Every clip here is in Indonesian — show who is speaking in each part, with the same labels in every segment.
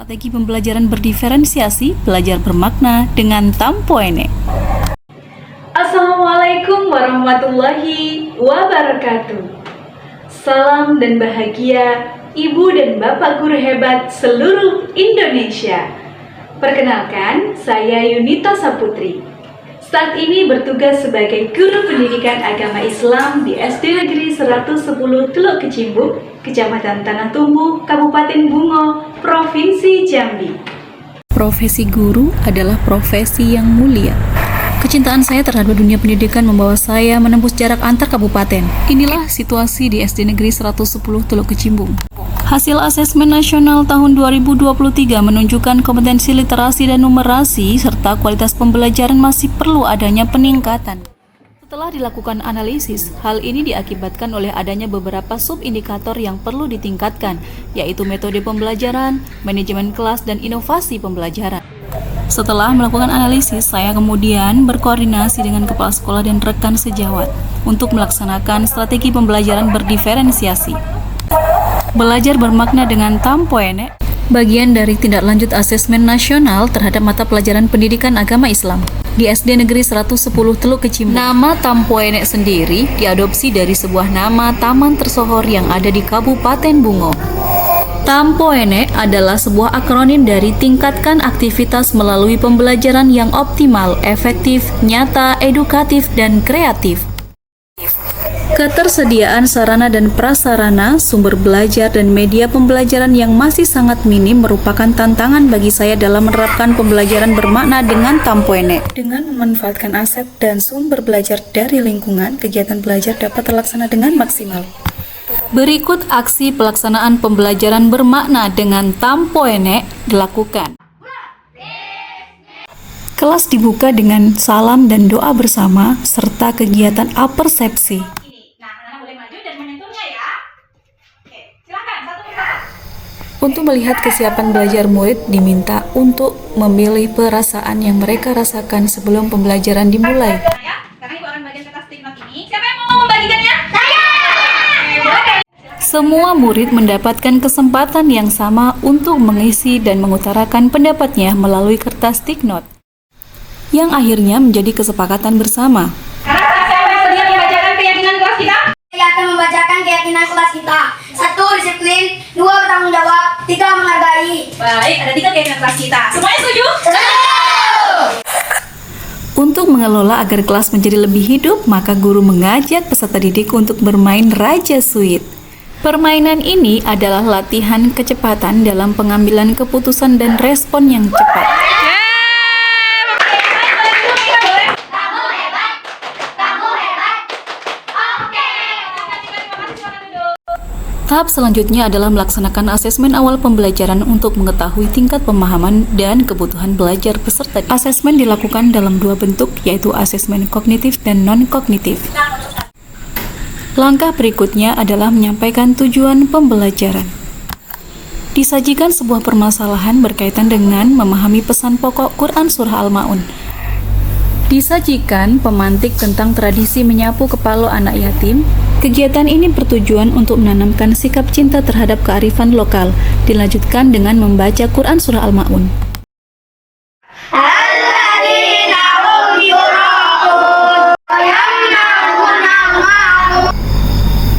Speaker 1: Strategi pembelajaran berdiferensiasi, belajar bermakna dengan Tampoene.
Speaker 2: Assalamualaikum warahmatullahi wabarakatuh. Salam dan bahagia Ibu dan Bapak guru hebat seluruh Indonesia. Perkenalkan, saya Yunita Saputri. Saat ini bertugas sebagai guru pendidikan agama Islam di SD Negeri 110 Teluk Kecimbuk, Kecamatan Tanah Tumbuh, Kabupaten Bungo, Provinsi Jambi.
Speaker 1: Profesi guru adalah profesi yang mulia. Kecintaan saya terhadap dunia pendidikan membawa saya menembus jarak antar kabupaten. Inilah situasi di SD Negeri 110 Teluk Kecimbung. Hasil asesmen nasional tahun 2023 menunjukkan kompetensi literasi dan numerasi serta kualitas pembelajaran masih perlu adanya peningkatan. Setelah dilakukan analisis, hal ini diakibatkan oleh adanya beberapa subindikator yang perlu ditingkatkan, yaitu metode pembelajaran, manajemen kelas, dan inovasi pembelajaran. Setelah melakukan analisis, saya kemudian berkoordinasi dengan kepala sekolah dan rekan sejawat untuk melaksanakan strategi pembelajaran berdiferensiasi. Belajar bermakna dengan Tampoene, bagian dari tindak lanjut asesmen nasional terhadap mata pelajaran pendidikan agama Islam di SD Negeri 110 Teluk Kecimbung. Nama Tampoene sendiri diadopsi dari sebuah nama taman tersohor yang ada di Kabupaten Bungo. Tampoene adalah sebuah akronim dari tingkatkan aktivitas melalui pembelajaran yang optimal, efektif, nyata, edukatif, dan kreatif. Ketersediaan sarana dan prasarana, sumber belajar, dan media pembelajaran yang masih sangat minim merupakan tantangan bagi saya dalam menerapkan pembelajaran bermakna dengan Tampoene. Dengan memanfaatkan aset dan sumber belajar dari lingkungan, kegiatan belajar dapat terlaksana dengan maksimal. Berikut aksi pelaksanaan pembelajaran bermakna dengan Tampoene dilakukan. Kelas dibuka dengan salam dan doa bersama, serta kegiatan apersepsi. Untuk melihat kesiapan belajar, murid diminta untuk memilih perasaan yang mereka rasakan sebelum pembelajaran dimulai.
Speaker 2: Karena Ibu akan bagian kertas stick note ini. Siapa yang mau membagikannya? Saya!
Speaker 1: Semua murid mendapatkan kesempatan yang sama untuk mengisi dan mengutarakan pendapatnya melalui kertas stick note, yang akhirnya menjadi kesepakatan bersama.
Speaker 2: Sekarang saya bersedia membacakan keyakinan kelas kita.
Speaker 3: Saya akan membacakan keyakinan kelas kita. 1. Disiplin. 2. Bertanggung jawab. 3. Menghargai.
Speaker 2: Baik, ada 3 keyakinan kelas kita. Semuanya setuju?
Speaker 1: Untuk mengelola agar kelas menjadi lebih hidup, maka guru mengajak peserta didik untuk bermain Raja Suit. Permainan ini adalah latihan kecepatan dalam pengambilan keputusan dan respon yang cepat. Tahap selanjutnya adalah melaksanakan asesmen awal pembelajaran untuk mengetahui tingkat pemahaman dan kebutuhan belajar peserta. Asesmen dilakukan dalam 2 bentuk, yaitu asesmen kognitif dan non-kognitif. Langkah berikutnya adalah menyampaikan tujuan pembelajaran. Disajikan sebuah permasalahan berkaitan dengan memahami pesan pokok Quran Surah Al-Ma'un. Disajikan pemantik tentang tradisi menyapu kepala anak yatim. Kegiatan ini bertujuan untuk menanamkan sikap cinta terhadap kearifan lokal. Dilanjutkan dengan membaca Quran Surah Al-Ma'un.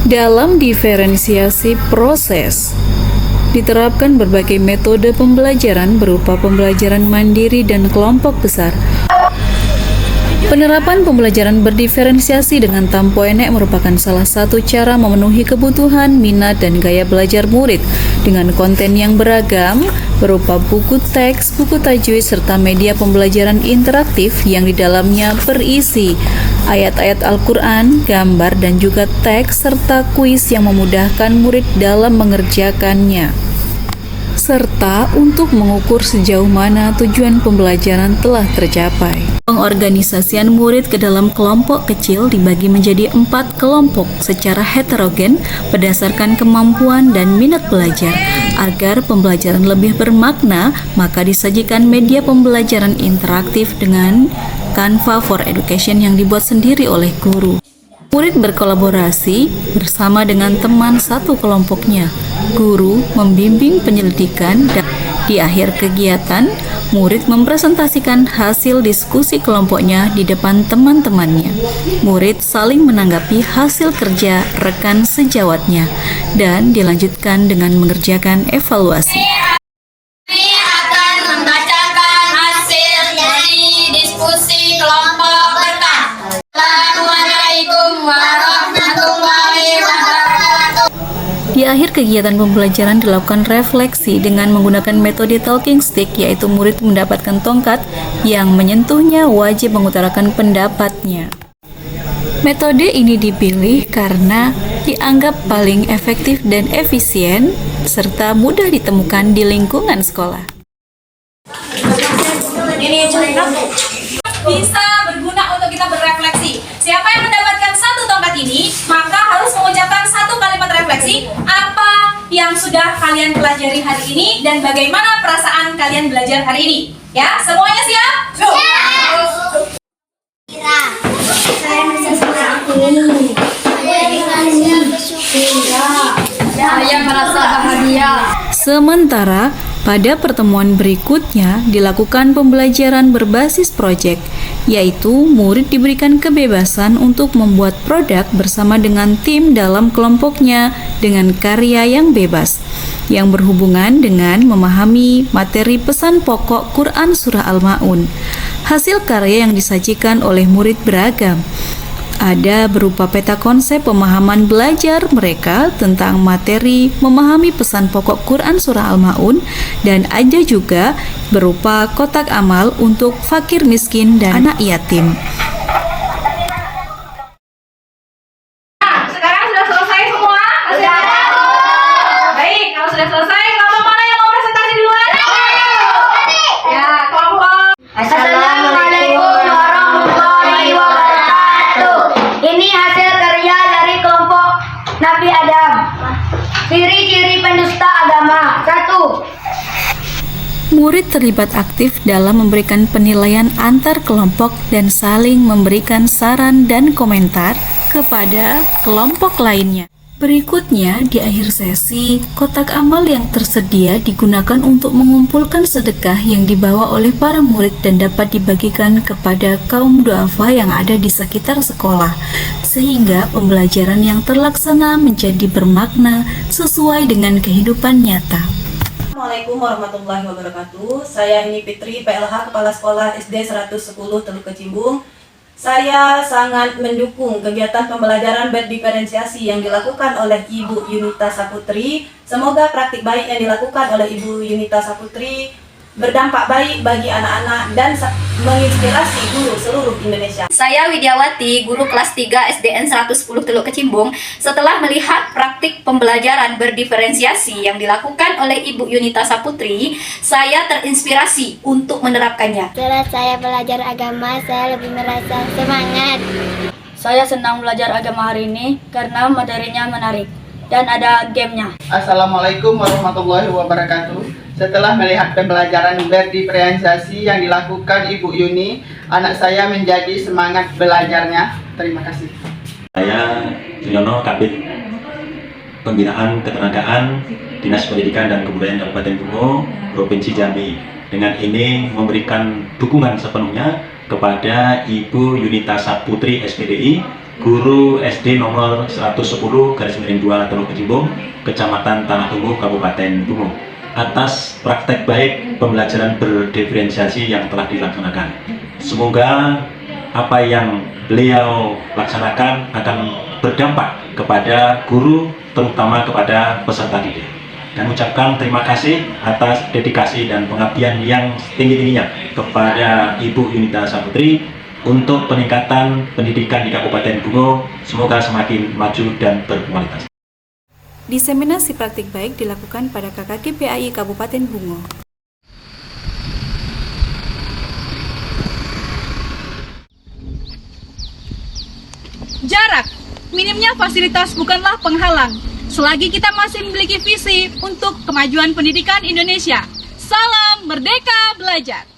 Speaker 1: Dalam diferensiasi proses, diterapkan berbagai metode pembelajaran berupa pembelajaran mandiri dan kelompok besar. Penerapan pembelajaran berdiferensiasi dengan Tampoene merupakan salah satu cara memenuhi kebutuhan, minat, dan gaya belajar murid dengan konten yang beragam berupa buku teks, buku tajwid, serta media pembelajaran interaktif yang di dalamnya berisi ayat-ayat Al-Quran, gambar, dan juga teks, serta kuis yang memudahkan murid dalam mengerjakannya, serta untuk mengukur sejauh mana tujuan pembelajaran telah tercapai. Pengorganisasian murid ke dalam kelompok kecil dibagi menjadi 4 kelompok secara heterogen berdasarkan kemampuan dan minat belajar. Agar pembelajaran lebih bermakna, maka disajikan media pembelajaran interaktif dengan Canva for Education yang dibuat sendiri oleh guru. Murid berkolaborasi bersama dengan teman satu kelompoknya. Guru membimbing penyelidikan dan Di akhir kegiatan, murid mempresentasikan hasil diskusi kelompoknya di depan teman-temannya. Murid saling menanggapi hasil kerja rekan sejawatnya dan dilanjutkan dengan mengerjakan evaluasi.
Speaker 3: Kami akan membacakan hasil dari diskusi kelompok berkah. Assalamualaikum warahmatullahi wabarakatuh.
Speaker 1: Di akhir kegiatan pembelajaran dilakukan refleksi dengan menggunakan metode talking stick, yaitu murid mendapatkan tongkat yang menyentuhnya wajib mengutarakan pendapatnya. Metode ini dipilih karena dianggap paling efektif dan efisien serta mudah ditemukan di lingkungan sekolah.
Speaker 3: Ini cerita
Speaker 4: bisa berguna untuk kita berefleksi. Siapa yang mendapatkan satu tongkat ini, maka harus mengucapkan satu kalimat refleksi apa yang sudah kalian pelajari hari ini dan bagaimana perasaan kalian belajar hari ini. Ya, semuanya siap?
Speaker 3: Saya merasa bahagia.
Speaker 1: Sementara pada pertemuan berikutnya dilakukan pembelajaran berbasis proyek, yaitu murid diberikan kebebasan untuk membuat produk bersama dengan tim dalam kelompoknya dengan karya yang bebas, yang berhubungan dengan memahami materi pesan pokok Quran Surah Al-Ma'un. Hasil karya yang disajikan oleh murid beragam. Ada berupa peta konsep pemahaman belajar mereka tentang materi memahami pesan pokok Quran Surah Al-Ma'un, dan ada juga berupa kotak amal untuk fakir miskin dan anak yatim.
Speaker 4: Nah, sekarang sudah selesai semua hasilnya? Baik, kalau sudah selesai, kelompok mana yang mau presentasi duluan? Ya, kelompok.
Speaker 3: Assalamualaikum warahmatullahi wabarakatuh. Ini hasil kerja dari kelompok Nabi Adam. Ciri-ciri pendusta agama. 1.
Speaker 1: Murid terlibat aktif dalam memberikan penilaian antar kelompok dan saling memberikan saran dan komentar kepada kelompok lainnya. Berikutnya, di akhir sesi, kotak amal yang tersedia digunakan untuk mengumpulkan sedekah yang dibawa oleh para murid dan dapat dibagikan kepada kaum duafa yang ada di sekitar sekolah, sehingga pembelajaran yang terlaksana menjadi bermakna sesuai dengan kehidupan nyata.
Speaker 5: Assalamualaikum warahmatullahi wabarakatuh. Saya ini Fitri, PLH Kepala Sekolah SD 110 Teluk Kecimbung. Saya sangat mendukung kegiatan pembelajaran berdiferensiasi yang dilakukan oleh Ibu Yunita Saputri. Semoga praktik baik yang dilakukan oleh Ibu Yunita Saputri berdampak baik bagi anak-anak dan menginspirasi guru seluruh Indonesia.
Speaker 6: Saya Widiawati, guru kelas 3 SDN 110 Teluk Kecimbung. Setelah melihat praktik pembelajaran berdiferensiasi yang dilakukan oleh Ibu Yunita Saputri, saya terinspirasi untuk menerapkannya.
Speaker 7: Setelah saya belajar agama, saya lebih merasa semangat.
Speaker 8: Saya senang belajar agama hari ini karena materinya menarik dan ada gamenya.
Speaker 9: Assalamualaikum warahmatullahi wabarakatuh. Setelah melihat pembelajaran berdiferensiasi yang dilakukan Ibu Yuni, anak saya menjadi semangat belajarnya. Terima kasih.
Speaker 10: Saya Triyono, Kabid Pembinaan Ketenagaan Dinas Pendidikan dan Kebudayaan Kabupaten Bungo, Provinsi Jambi. Dengan ini memberikan dukungan sepenuhnya kepada Ibu Yunita Saputri SPDI, guru SD nomor 110/2 Teluk Kecimbung, Kecamatan Tanah Tunggu, Kabupaten Bungo, atas praktek baik pembelajaran berdiferensiasi yang telah dilaksanakan. Semoga apa yang beliau laksanakan akan berdampak kepada guru, terutama kepada peserta didik. Dan ucapkan terima kasih atas dedikasi dan pengabdian yang tinggi-tingginya kepada Ibu Yunita Saputri untuk peningkatan pendidikan di Kabupaten Bungo. Semoga semakin maju dan berkualitas.
Speaker 1: Diseminasi praktik baik dilakukan pada KKGPAI Kabupaten Bungo.
Speaker 2: Jarak, minimnya fasilitas bukanlah penghalang, selagi kita masih memiliki visi untuk kemajuan pendidikan Indonesia. Salam Merdeka Belajar!